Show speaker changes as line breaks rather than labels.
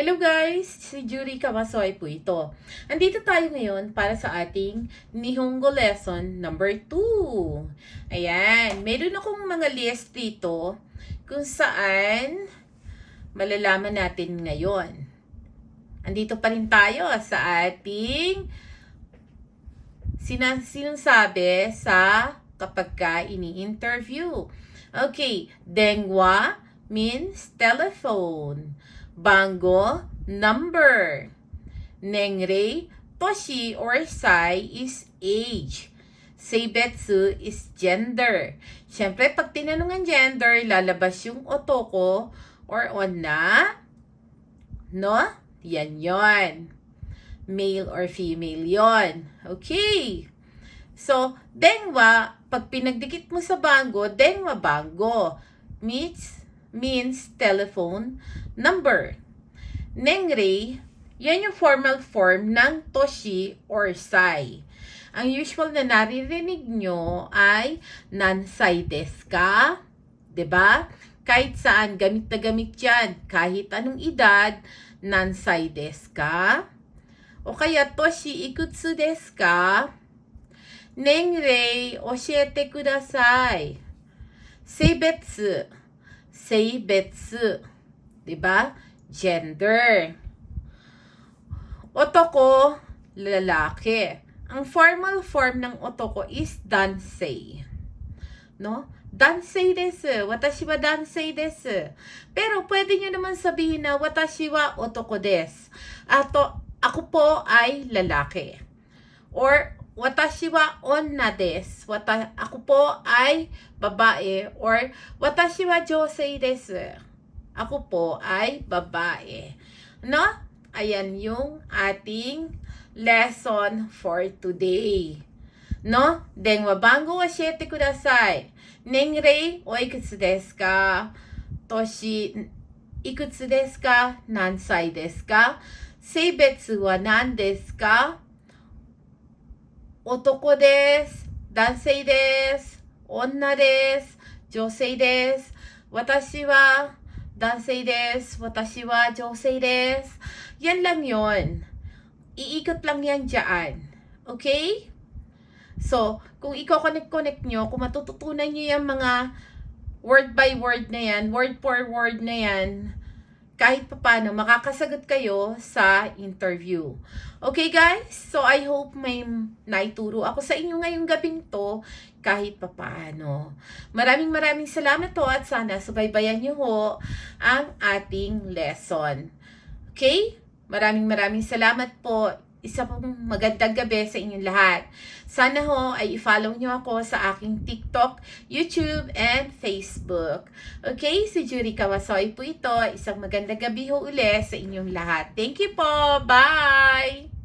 Hello guys! Si Juri Kawasoy po ito. Andito tayo ngayon para sa ating Nihongo lesson number 2. Ayan, meron akong mga list dito kung saan malalaman natin ngayon. Andito pa rin tayo sa ating sinasabi sa kapag ka ini-interview. Okay, dengwa means telephone. Bango, number. Nengrei, toshi or sai is age. Seibetsu is gender. Siyempre, pag tinanong ang gender, lalabas yung otoko or onna. No? Yan yon. Male or female yon. Okay. So, dengwa, pag pinagdikit mo sa bango, dengwa bango means telephone number. Nengrei, yan yung formal form ng toshi or sai. Ang usual na naririnig nyo ay nansai desu ka? 'Di ba? Kahit saan, gamit na gamit yan. Kahit anong edad, nansai desu ka? O kaya, toshi ikutsu desu ka? Nengrei, oshiete kudasai. Seibetsu. Seibetsu. Diba? Gender. Otoko, lalaki. Ang formal form ng otoko is dansei. No? Dansei desu. Watashi wa dansei desu. Pero pwede nyo naman sabihin na watashi wa otoko desu. Ako po ay lalaki. Or watashi wa onna desu. Ako po ay babae. Or watashi wa jousei desu. Ako po ay babae. No? Ayan yung ating lesson for today. No? Denwa bango oshite kudasai. Nengrei o ikutsu desu ka? Toshi ikutsu desu ka? Nansai desu ka? Seibetsu wa nan desu ka? Otoko desu. Dansei desu. Onna desu. Jousei desu. Watashi wa dansei desu. Watashi wa jousei desu. Yan lang yon. Iikot lang yan dyan. Okay? So, kung i-connect nyo, kung matututunan nyo yung mga word by word na yan, word for word na yan, kahit papano, makakasagot kayo sa interview. Okay guys? So, I hope may naituro ako sa inyo ngayong gabing to, kahit papano. Maraming salamat po at sana subaybayan nyo ho ang ating lesson. Okay? Maraming salamat po. Isa pong magandang gabi sa inyong lahat. Sana ho ay i-follow nyo ako sa aking TikTok, YouTube, and Facebook. Okay? Si Juri Kawasoy po ito. Isang magandang gabi ho uli sa inyong lahat. Thank you po. Bye!